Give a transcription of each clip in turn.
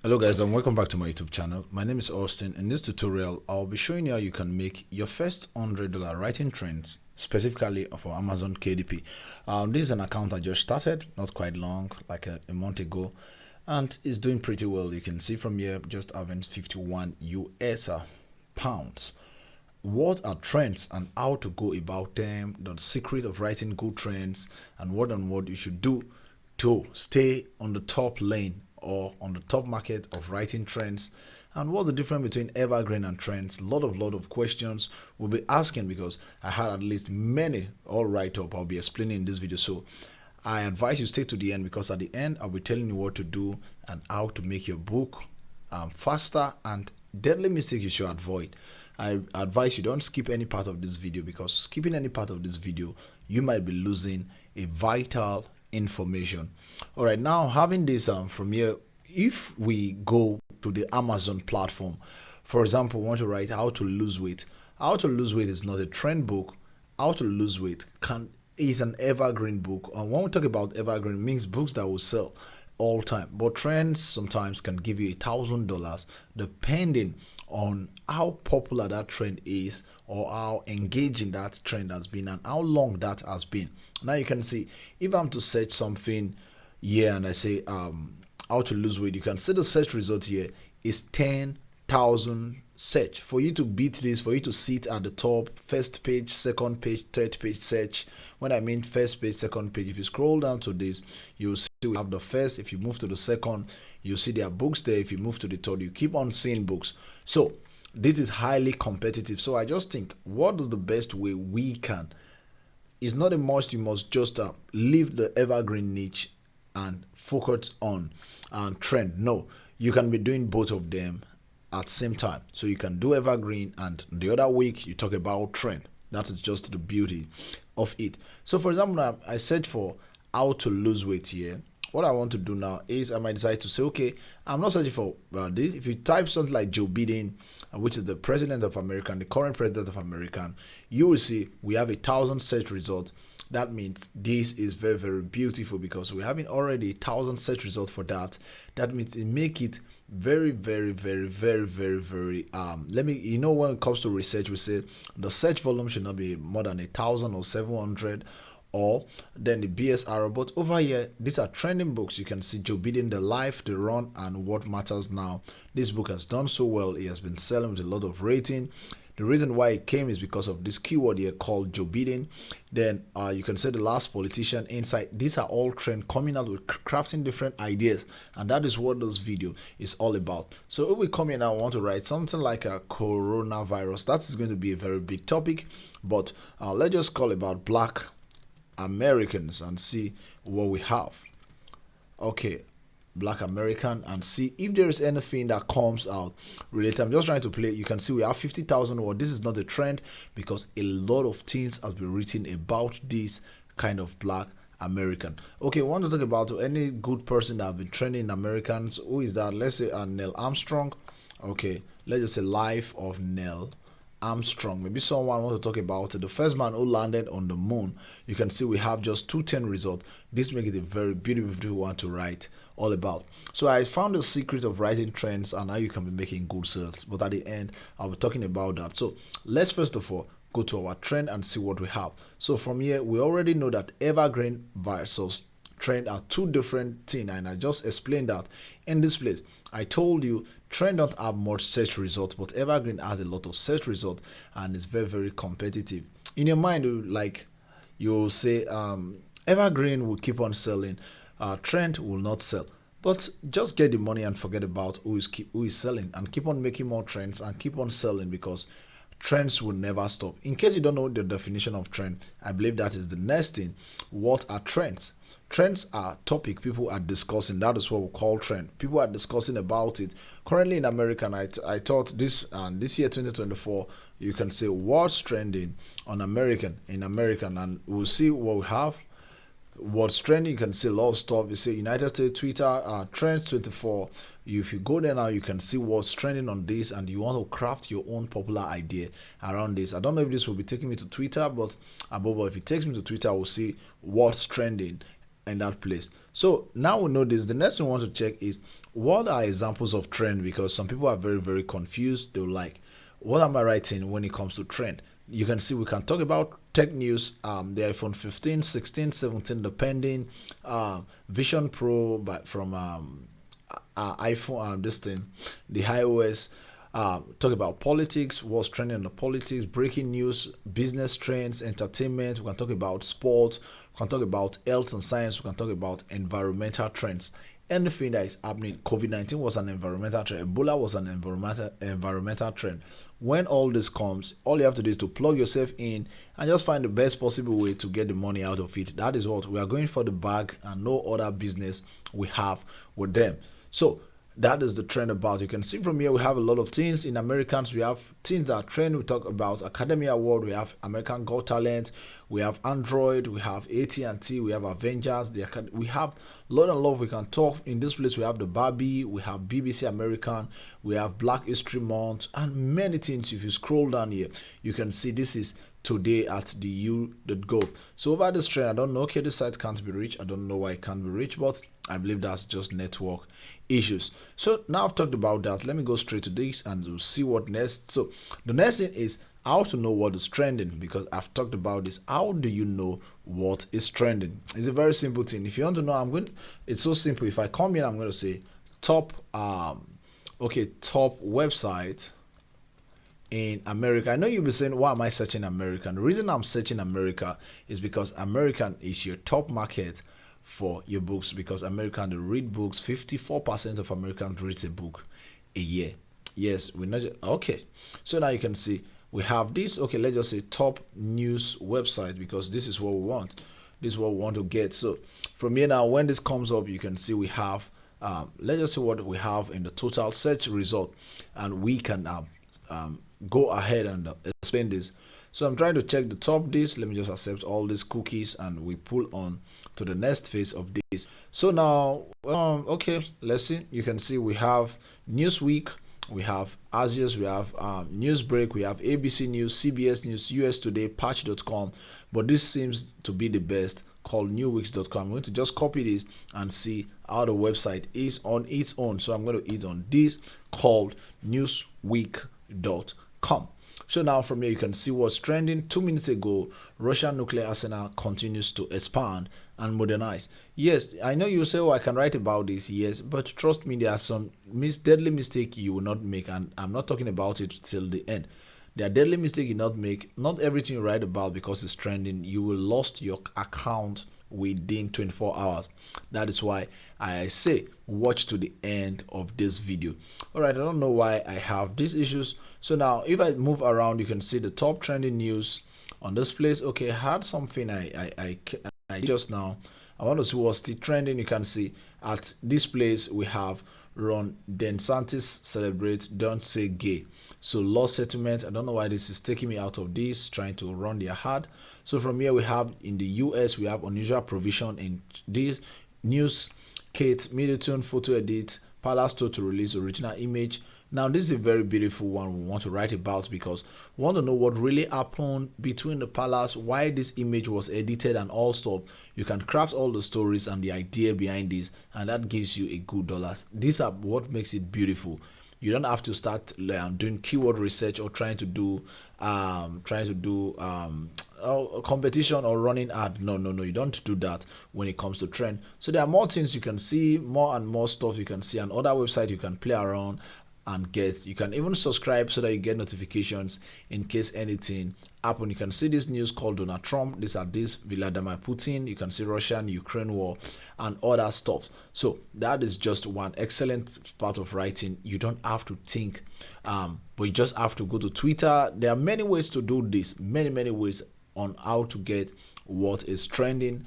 Hello guys, and welcome back to my YouTube channel. My name is Austin. In this tutorial I'll be showing you how you can make your first $100 writing trends, specifically for Amazon KDP. This is an account I just started not quite long, like a month ago, and it's doing pretty well. You can see from here just having 51 US pounds. What are trends and how to go about them, the secret of writing good trends, and what you should do to stay on the top lane or on the top market of writing trends, and what's the difference between evergreen and trends. Lot of questions we'll be asking because I had at least many all write up I'll be explaining in this video. So I advise you stay to the end, because at the end I'll be telling you what to do and how to make your book faster, and deadly mistake you should avoid. I advise you don't skip any part of this video, because skipping any part of this video you might be losing a vital information. All right, now having this from here, if we go to the Amazon platform, for example, we want to write how to lose weight. How to lose weight is not a trend book. How to lose weight is an evergreen book, and when we talk about evergreen, it means books that will sell all time, but trends sometimes can give you $1,000 depending on how popular that trend is, or how engaging that trend has been, and how long that has been. Now you can see, if I'm to search something here and I say how to lose weight, you can see the search result here is 10,000 search. For you to beat this, for you to sit at the top, first page, second page, third page search. When I mean first page, second page, if you scroll down to this, you'll see we have the first. If you move to the second, you see there are books there. If you move to the third, you keep on seeing books. So this is highly competitive. So I just think, what is the best way we can? It's not a must. You must just leave the evergreen niche and focus on trend. No, you can be doing both of them at the same time. So you can do evergreen, and the other week you talk about trend. That is just the beauty of it. So for example, I search for how to lose weight here. What I want to do now is I might decide to say, okay, I'm not searching for this. If you type something like Joe Biden, which is the president of America, the current president of America, you will see we have 1,000 search results. That means this is very, very beautiful, because we're having already 1,000 search results for that. That means it make it very, very, very, very, very, very let me, when it comes to research, we say the search volume should not be more than 1,000 or 700, or then the BSR. But over here, these are trending books. You can see Joe Biden, The Life, The Run, and What Matters Now. This book has done so well. It has been selling with a lot of rating. The reason why it came is because of this keyword here called Joe Biden. Then you can say The Last Politician, Insight. These are all trend, coming out with crafting different ideas, and that is what this video is all about. So if we come in and want to write something like a coronavirus, that is going to be a very big topic, but let's just call about Black Americans and see what we have. Okay, Black American, and see if there is anything that comes out related. I'm just trying to play. You can see we have 50,000 words. This is not a trend, because a lot of things has been written about this kind of Black American. Okay, we want to talk about any good person that have been trending in Americans. Who is that? Let's say Neil Armstrong. Okay, let's just say Life of Neil Armstrong. Maybe someone want to talk about it, the first man who landed on the moon. You can see we have just 210 results. This makes it a very beautiful one to write all about. So I found the secret of writing trends and how you can be making good sales, but at the end I'll be talking about that. So let's first of all go to our trend and see what we have. So from here, we already know that evergreen versus trend are two different things, and I just explained that in this place. I told you trend don't have much search results, but evergreen has a lot of search results, and it's very, very competitive. In your mind, like you say, evergreen will keep on selling, trend will not sell. But just get the money and forget about who is selling, and keep on making more trends and keep on selling, because trends will never stop. In case you don't know the definition of trend, I believe that is the next thing. What are trends? Trends are topic people are discussing. That is what we call trend. People are discussing about it. Currently in America, I thought this year 2024, you can say what's trending on American, and we'll see what we have. What's trending, you can see a lot of stuff. You say United States Twitter trends 24. If you go there now, you can see what's trending on this, and you want to craft your own popular idea around this. I don't know if this will be taking me to Twitter, but above all, if it takes me to Twitter, we'll see what's trending in that place. So now we know this. The next thing we want to check is what are examples of trend, because some people are very, very confused. They're like, what am I writing when it comes to trend? You can see we can talk about tech news, the iPhone 15, 16, 17, depending, Vision Pro, but from iPhone, this thing, the iOS. Talk about politics, what's trending in the politics, breaking news, business trends, entertainment. We can talk about sport. We can talk about health and science. We can talk about environmental trends. Anything that is happening. COVID-19 was an environmental trend. Ebola was an environmental trend. When all this comes, all you have to do is to plug yourself in and just find the best possible way to get the money out of it. That is what we are going for, the bag, and no other business we have with them. So that is the trend about. You can see from here we have a lot of things. In Americans, we have things that trend. We talk about Academy Award, we have American Got Talent, we have Android, we have AT&T, we have Avengers, we have a lot of love. We can talk in this place. We have the Barbie, we have BBC American, we have Black History Month, and many things. If you scroll down here, you can see this is today at the u.go. So over this trend, I don't know, okay, this site can't be reached. I don't know why it can't be reached, but I believe that's just network issues. So now I've talked about that. Let me go straight to this and we'll see what next. So the next thing is how to know what is trending, because I've talked about this. How do you know what is trending? It's a very simple thing. If you want to know, it's so simple. If I come here, I'm going to say top top website in America. I know you'll be saying, why am I searching American? The reason I'm searching America is because American is your top market for your books, because American, they read books. 54% of Americans read a book a year. Yes, we're not just, okay. So now you can see we have this. Okay, let's just say top news website, because this is what we want. This is what we want to get. So from here now, when this comes up, you can see we have let's just see what we have in the total search result, and we can go ahead and explain this. So I'm trying to check the top this. Let me just accept all these cookies and we pull on to the next phase of this. So now okay, let's see. You can see we have Newsweek, we have Axios, we have Newsbreak, we have ABC News, CBS News, US Today, Patch.com, but this seems to be the best, called newweeks.com. I'm going to just copy this and see how the website is on its own. So I'm going to hit on this, called newsweek.com. So now from here you can see what's trending. 2 minutes ago, Russian nuclear arsenal continues to expand and modernize. Yes, I know you say, oh, I can write about this. Yes, but trust me, there are some deadly mistake you will not make, and I'm not talking about it till the end. There are deadly mistake you not make. Not everything you write about because it's trending, you will lost your account within 24 hours. That is why I say watch to the end of this video. All right, I don't know why I have these issues. So now if I move around, you can see the top trending news on this place. Okay, I had something I just now. I want to see what's still trending. You can see at this place we have Ron DeSantis celebrate Don't Say Gay. So law settlement. I don't know why this is taking me out of this, trying to run their hard. So from here we have in the US, we have unusual provision in this news. Kate Middleton photo edit, Palace Store to release original image. Now this is a very beautiful one we want to write about, because we want to know what really happened between the palace, why this image was edited and all stuff. You can craft all the stories and the idea behind this, and that gives you a good dollars. These are what makes it beautiful. You don't have to start doing keyword research or trying to do competition or running ad. No, you don't do that when it comes to trend. So there are more things you can see, more and more stuff you can see, and other website you can play around and get. You can even subscribe so that you get notifications in case anything happen. You can see this news called Donald Trump. These are this Vladimir Putin. You can see Russian Ukraine war and other stuff. So that is just one excellent part of writing. You don't have to think, but you just have to go to Twitter. There are many ways to do this, many ways on how to get what is trending,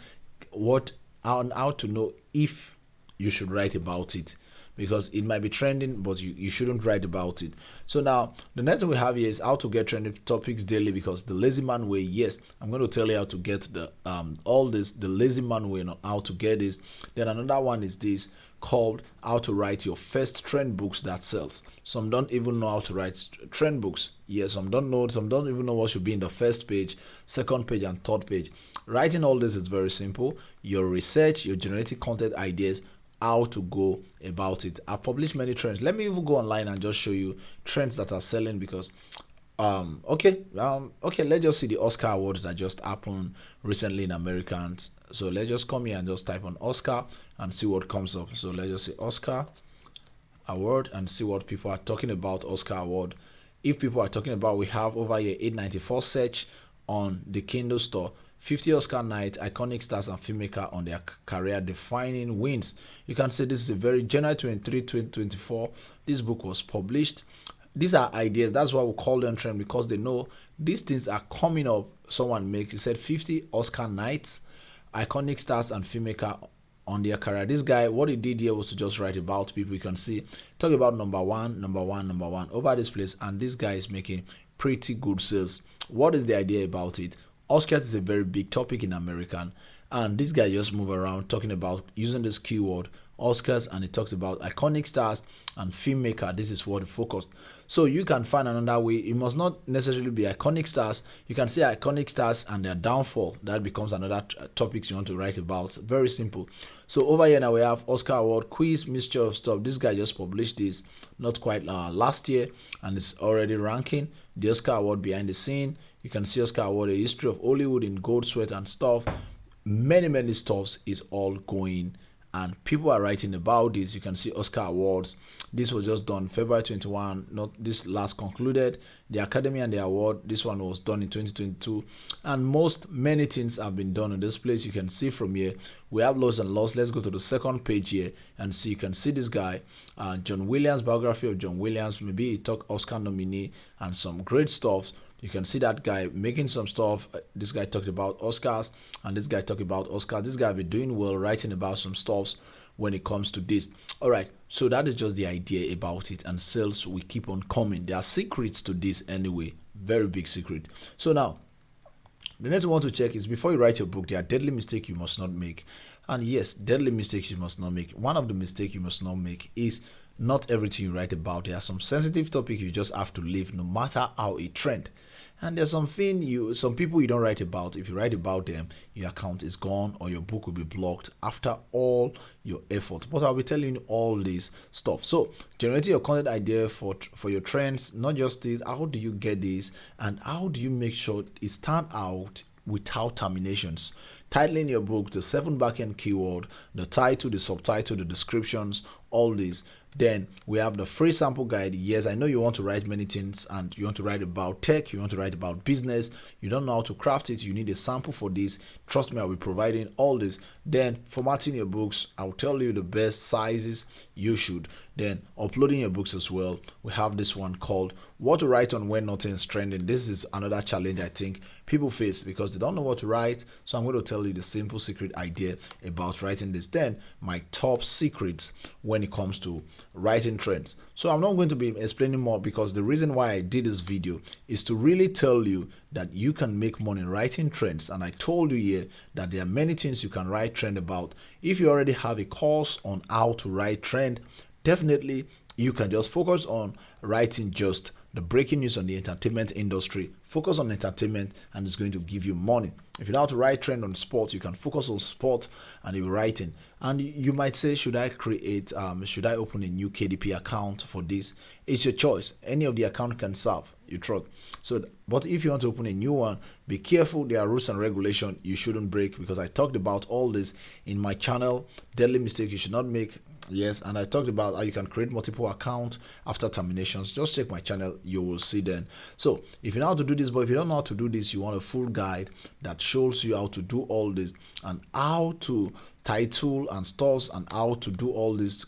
on how to know if you should write about it, because it might be trending but you shouldn't write about it. So now the next thing we have here is how to get trending topics daily, because the lazy man way, yes, I'm going to tell you how to get the the lazy man way on how to get this. Then another one is this called how to write your first trend books that sells. Some don't even know how to write trend books. Yes, some don't even know what should be in the first page, second page, and third page. Writing all this is very simple. your research, your generating content ideas, how to go about it. I've published many trends. Let me even go online and just show you trends that are selling, because okay, let's just see the Oscar awards that just happened recently in Americans. So let's just come here and just type on Oscar and see what comes up. So let's just say Oscar award and see what people are talking about Oscar award. If people are talking about, we have over here 894 search on the Kindle store, 50 Oscar night, iconic stars and filmmaker on their career defining wins. You can see this is a very January 23, 2024. This book was published. These are ideas. That's why we call them trend, because they know these things are coming up. Someone makes, he said 50 Oscar nights, iconic stars and filmmaker on their career. This guy, what he did here was to just write about people. You can see, talk about number one over this place, and this guy is making pretty good sales. What is the idea about it? Oscars is a very big topic in American, and this guy just move around talking about using this keyword Oscars, and he talks about iconic stars and filmmaker. This is what he focused. So you can find another way. It must not necessarily be iconic stars. You can say iconic stars and their downfall. That becomes another topics you want to write about. Very simple. So over here now we have Oscar award quiz, mixture of stuff. This guy just published this not quite last year, and it's already ranking. The Oscar award behind the scene. You can see Oscar award, a history of Hollywood in gold, sweat and stuff. Many stuffs is all going, and people are writing about this. You can see Oscar awards. This was just done February 21, not this last concluded. The Academy and the award, this one was done in 2022, and many things have been done in this place. You can see from here we have lows and loss. Let's go to the second page here and see. You can see this guy, John Williams, biography of John Williams. Maybe he talk Oscar nominee and some great stuff. You can see that guy making some stuff. This guy talked about Oscars, and this guy talked about Oscars. This guy been doing well, writing about some stuffs when it comes to this. All right, so that is just the idea about it, and sales will keep on coming. There are secrets to this anyway, very big secret. So now, the next one I want to check is, before you write your book, there are deadly mistakes you must not make. And yes, deadly mistakes you must not make. One of the mistakes you must not make is not everything you write about. There are some sensitive topics you just have to leave, no matter how it trend. And there's some people you don't write about. If you write about them, your account is gone or your book will be blocked after all your effort. But I'll be telling you all this stuff. So generating your content idea for your trends, not just this. How do you get this, and how do you make sure it stand out without terminations? Titling your book, the 7 backend keyword, the title, the subtitle, the descriptions, all this. Then we have the free sample guide. Yes, I know you want to write many things, and you want to write about tech, you want to write about business, you don't know how to craft it, you need a sample for this. Trust me, I'll be providing all this. Then formatting your books, I'll tell you the best sizes you should. Then uploading your books as well. We have this one called what to write on when nothing's trending. This is another challenge I think people face because they don't know what to write. So I'm going to tell you the simple secret idea about writing this. Then my top secrets when it comes to writing trends. So I'm not going to be explaining more, because the reason why I did this video is to really tell you that you can make money writing trends. And I told you here that there are many things you can write trend about. If you already have a course on how to write trend, definitely you can just focus on writing just the breaking news on the entertainment industry. Focus on entertainment and it's going to give you money. If you know how to write trend on sports, you can focus on sport and you're writing. And you might say, should I open a new KDP account for this? It's your choice. Any of the account can serve you trust. So, but if you want to open a new one, be careful. There are rules and regulations you shouldn't break, because I talked about all this in my channel, deadly mistake you should not make. Yes, and I talked about how you can create multiple accounts after terminations. Just check my channel, you will see then. So if you know how to do this, but if you don't know how to do this, you want a full guide that shows you how to do all this and how to title and stores and how to do all this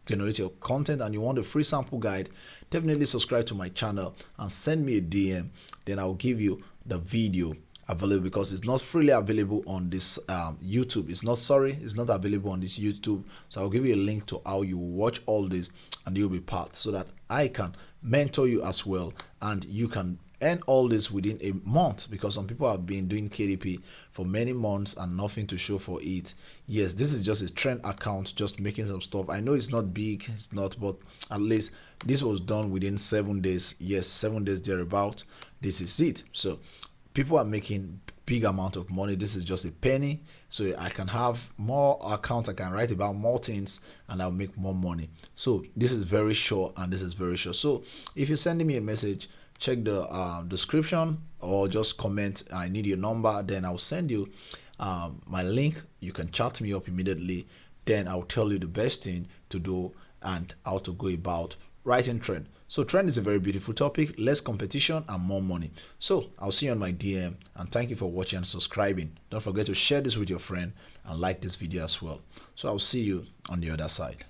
generate your content, and you want a free sample guide, definitely subscribe to my channel and send me a DM. Then I'll give you the video available, because it's not freely available on this YouTube. It's not available on this YouTube. So I'll give you a link to how you watch all this and you'll be part, so that I can mentor you as well, and you can earn all this within a month, because some people have been doing KDP for many months and nothing to show for it. Yes, this is just a trend account, just making some stuff. I know it's not big, it's not, but at least this was done within 7 days. Yes, 7 days thereabout. This is it. So people are making big amount of money. This is just a penny, so I can have more accounts, I can write about more things, and I'll make more money. So this is very sure, and this is very sure. So if you're sending me a message, check the description or just comment I need your number, then I'll send you my link. You can chat me up immediately, then I'll tell you the best thing to do and how to go about writing trend. So trend is a very beautiful topic, less competition and more money. So I'll see you on my DM, and thank you for watching and subscribing. Don't forget to share this with your friend and like this video as well. So I'll see you on the other side.